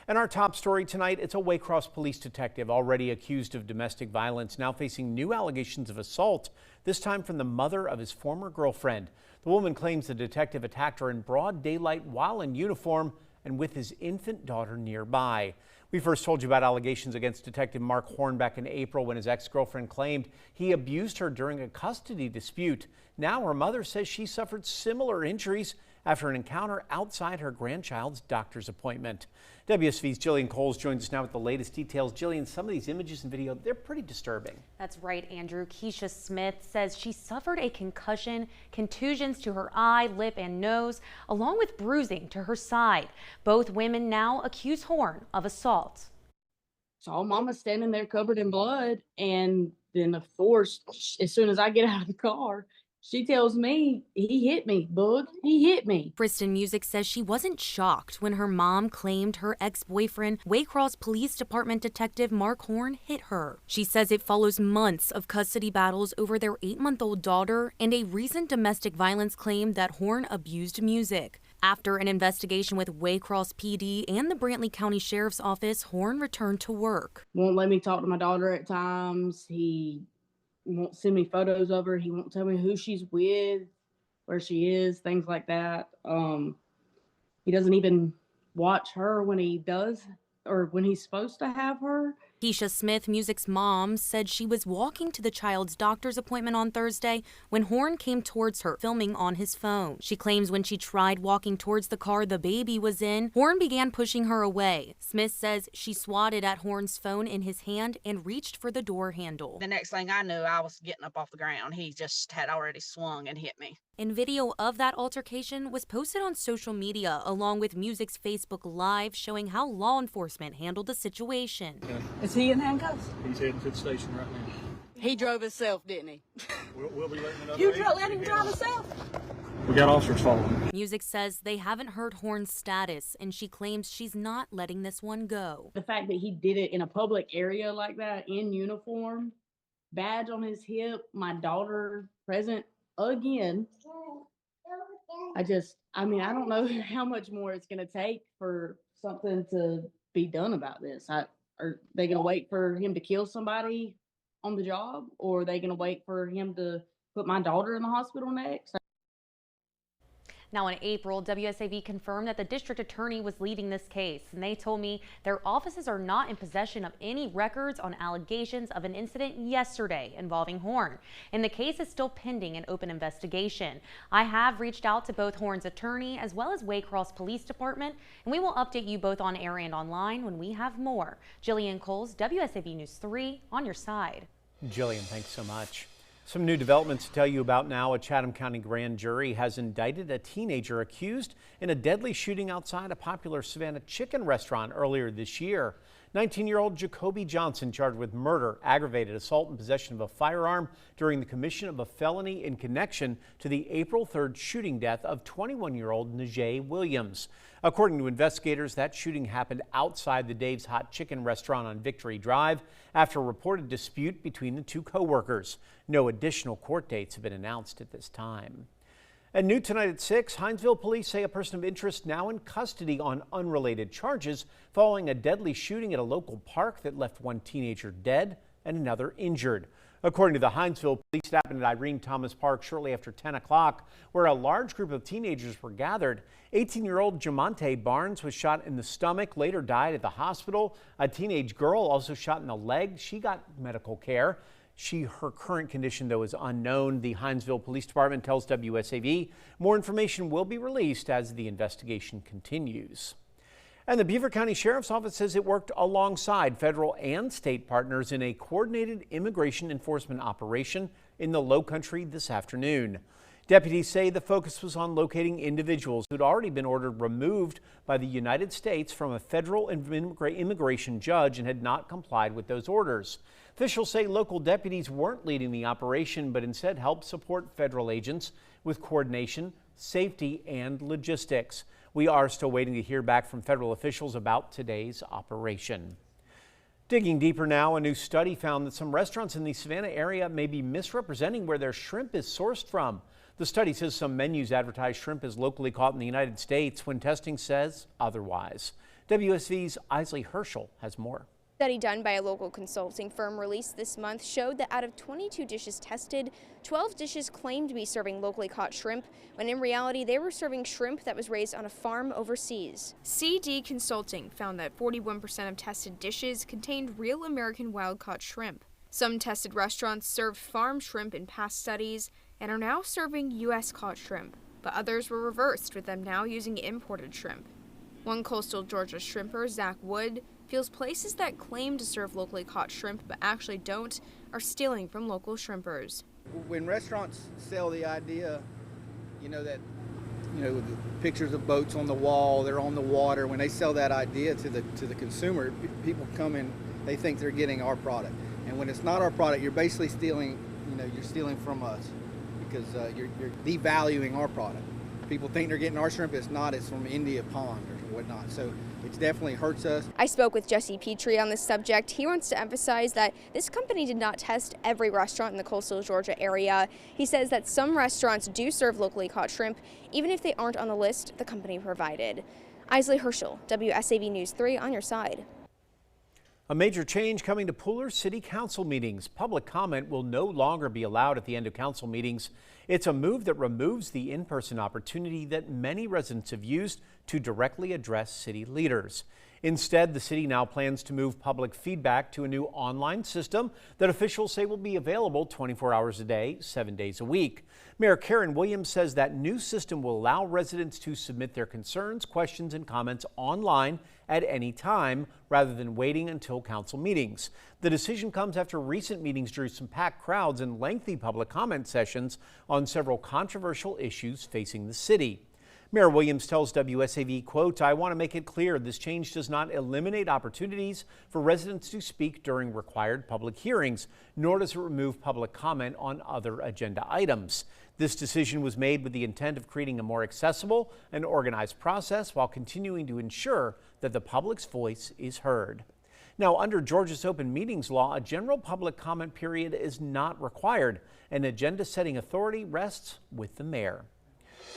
And our top story tonight, it's a Waycross police detective already accused of domestic violence, now facing new allegations of assault, this time from the mother of his former girlfriend. The woman claims the detective attacked her in broad daylight while in uniform and with his infant daughter nearby. We first told you about allegations against Detective Mark Horn back in April when his ex-girlfriend claimed he abused her during a custody dispute. Now her mother says she suffered similar injuries after an encounter outside her grandchild's doctor's appointment. WSAV's Jillian Coles joins us now with the latest details. Jillian, some of these images and video, they're pretty disturbing. That's right, Andrew. Keisha Smith says she suffered a concussion, contusions to her eye, lip, and nose, along with bruising to her side. Both women now accuse Horn of assault. Saw Mama standing there covered in blood, and then of course, as soon as I get out of the car, she tells me, he hit me, bug. He hit me. Kristen Music says she wasn't shocked when her mom claimed her ex-boyfriend, Waycross Police Department Detective Mark Horn, hit her. She says it follows months of custody battles over their 8-month-old daughter and a recent domestic violence claim that Horn abused Music. After an investigation with Waycross PD and the Brantley County Sheriff's Office, Horn returned to work. Won't let me talk to my daughter at times. He won't send me photos of her. He won't tell me who she's with, where she is, things like that. He doesn't even watch her when he does or when he's supposed to have her. Keisha Smith, Music's mom, said she was walking to the child's doctor's appointment on Thursday when Horn came towards her, filming on his phone. She claims when she tried walking towards the car the baby was in, Horn began pushing her away. Smith says she swatted at Horn's phone in his hand and reached for the door handle. The next thing I knew, I was getting up off the ground. He just had already swung and hit me. And video of that altercation was posted on social media along with Music's Facebook Live showing how law enforcement handled the situation. Is he in handcuffs? He's heading to the station right now. He drove himself, didn't he? We'll be letting another. You let him drive himself? We got officers following. Music says they haven't heard Horn's status, and she claims she's not letting this one go. The fact that he did it in a public area like that, in uniform, badge on his hip, my daughter present again. I don't know how much more it's going to take for something to be done about this. Are they going to wait for him to kill somebody on the job, or are they going to wait for him to put my daughter in the hospital next? Now in April, WSAV confirmed that the district attorney was leading this case, and they told me their offices are not in possession of any records on allegations of an incident yesterday involving Horn. And the case is still pending an open investigation. I have reached out to both Horn's attorney as well as Waycross Police Department, and we will update you both on air and online when we have more. Jillian Coles, WSAV News 3, on your side. Jillian, thanks so much. Some new developments to tell you about now. A Chatham County grand jury has indicted a teenager accused in a deadly shooting outside a popular Savannah chicken restaurant earlier this year. 19-year-old Jacoby Johnson charged with murder, aggravated assault, and possession of a firearm during the commission of a felony in connection to the April 3rd shooting death of 21-year-old Najee Williams. According to investigators, that shooting happened outside the Dave's Hot Chicken restaurant on Victory Drive after a reported dispute between the two co-workers. No additional court dates have been announced at this time. And new tonight at 6, Hinesville police say a person of interest now in custody on unrelated charges following a deadly shooting at a local park that left one teenager dead and another injured. According to the Hinesville police, it happened at Irene Thomas Park shortly after 10 o'clock, where a large group of teenagers were gathered. 18-year-old Jamonte Barnes was shot in the stomach, later died at the hospital. A teenage girl also shot in the leg. She got medical care. Her current condition, though, is unknown. The Hinesville Police Department tells WSAV more information will be released as the investigation continues. And the Beaver County Sheriff's Office says it worked alongside federal and state partners in a coordinated immigration enforcement operation in the Lowcountry this afternoon. Deputies say the focus was on locating individuals who'd already been ordered removed by the United States from a federal immigration judge and had not complied with those orders. Officials say local deputies weren't leading the operation, but instead helped support federal agents with coordination, safety, and logistics. We are still waiting to hear back from federal officials about today's operation. Digging deeper now, a new study found that some restaurants in the Savannah area may be misrepresenting where their shrimp is sourced from. The study says some menus advertise shrimp as locally caught in the United States when testing says otherwise. WSV's Isley Herschel has more. A study done by a local consulting firm released this month showed that out of 22 dishes tested, 12 dishes claimed to be serving locally caught shrimp, when in reality they were serving shrimp that was raised on a farm overseas. CD Consulting found that 41% of tested dishes contained real American wild-caught shrimp. Some tested restaurants served farm shrimp in past studies and are now serving U.S.-caught shrimp, but others were reversed, with them now using imported shrimp. One coastal Georgia shrimper, Zach Wood, feels places that claim to serve locally caught shrimp but actually don't are stealing from local shrimpers. When restaurants sell the idea, the pictures of boats on the wall, they're on the water, when they sell that idea to the consumer, people come in, they think they're getting our product. And when it's not our product, you're basically stealing, you're stealing from us, because you're devaluing our product. People think they're getting our shrimp, it's not, it's from India Pond or whatnot. So it definitely hurts us. I spoke with Jesse Petrie on this subject. He wants to emphasize that this company did not test every restaurant in the coastal Georgia area. He says that some restaurants do serve locally caught shrimp, even if they aren't on the list the company provided. Isley Herschel, WSAV News 3, on your side. A major change coming to Pooler's City Council meetings. Public comment will no longer be allowed at the end of council meetings. It's a move that removes the in-person opportunity that many residents have used to directly address city leaders. Instead, the city now plans to move public feedback to a new online system that officials say will be available 24 hours a day, 7 days a week. Mayor Karen Williams says that new system will allow residents to submit their concerns, questions, and comments online at any time rather than waiting until council meetings. The decision comes after recent meetings drew some packed crowds and lengthy public comment sessions on several controversial issues facing the city. Mayor Williams tells WSAV, quote, "I want to make it clear this change does not eliminate opportunities for residents to speak during required public hearings, nor does it remove public comment on other agenda items. This decision was made with the intent of creating a more accessible and organized process while continuing to ensure that the public's voice is heard." Now, under Georgia's open meetings law, a general public comment period is not required. An agenda-setting authority rests with the mayor.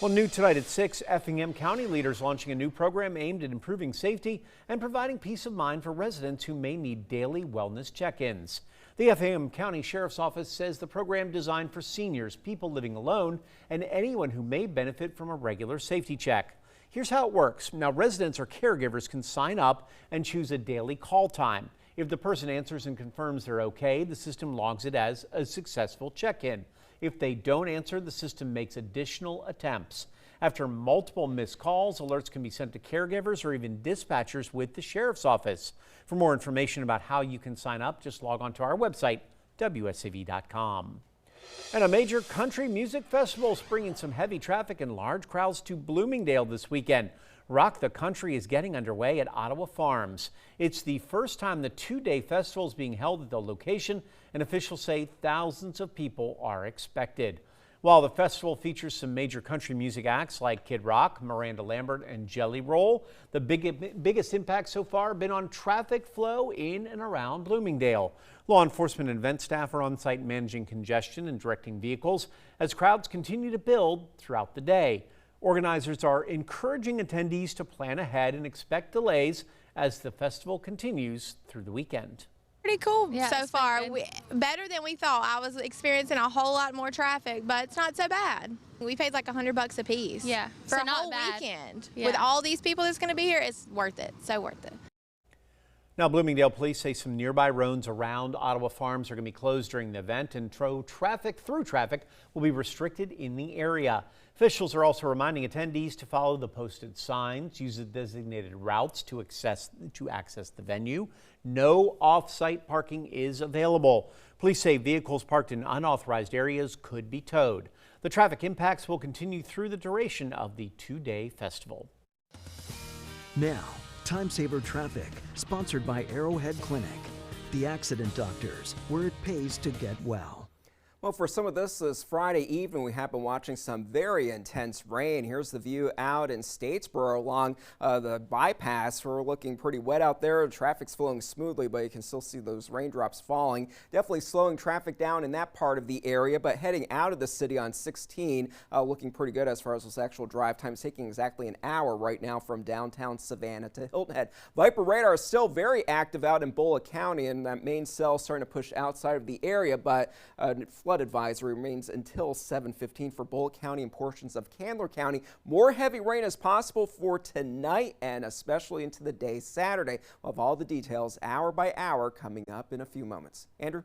Well, new tonight at 6, Effingham County leaders launching a new program aimed at improving safety and providing peace of mind for residents who may need daily wellness check-ins. The Effingham County Sheriff's Office says the program designed for seniors, people living alone, and anyone who may benefit from a regular safety check. Here's how it works. Now, residents or caregivers can sign up and choose a daily call time. If the person answers and confirms they're okay, the system logs it as a successful check-in. If they don't answer, the system makes additional attempts. After multiple missed calls, alerts can be sent to caregivers or even dispatchers with the Sheriff's Office. For more information about how you can sign up, just log on to our website, WSAV.com. And a major country music festival is bringing some heavy traffic and large crowds to Bloomingdale this weekend. Rock the Country is getting underway at Ottawa Farms. It's the first time the two-day festival is being held at the location, and officials say thousands of people are expected. While the festival features some major country music acts like Kid Rock, Miranda Lambert, and Jelly Roll, the biggest impact so far been on traffic flow in and around Bloomingdale. Law enforcement and event staff are on site managing congestion and directing vehicles as crowds continue to build throughout the day. Organizers are encouraging attendees to plan ahead and expect delays as the festival continues through the weekend. Pretty cool so far. Better than we thought. I was experiencing a whole lot more traffic, but it's not so bad. We paid like $100 a piece. Yeah, for so a not whole bad. weekend. Yeah. With all these people that's going to be here, it's worth it. So worth it. Now, Bloomingdale police say some nearby roads around Ottawa Farms are going to be closed during the event, and traffic will be restricted in the area. Officials are also reminding attendees to follow the posted signs, use the designated routes to access the venue. No off-site parking is available. Police say vehicles parked in unauthorized areas could be towed. The traffic impacts will continue through the duration of the two-day festival. Now, Time Saver Traffic, sponsored by Arrowhead Clinic, the accident doctors, where it pays to get well. Well, for some of this Friday evening, we have been watching some very intense rain. Here's the view out in Statesboro along the bypass. We're looking pretty wet out there. Traffic's flowing smoothly, but you can still see those raindrops falling. Definitely slowing traffic down in that part of the area, but heading out of the city on 16, looking pretty good as far as those actual drive times, taking exactly an hour right now from downtown Savannah to Hilton Head. Viper radar is still very active out in Bola County, and that main cell starting to push outside of the area, but flood advisory remains until 7:15 for Bola County and portions of Candler County. More heavy rain is possible for tonight and especially into the day Saturday. We'll have all the details hour by hour coming up in a few moments. Andrew?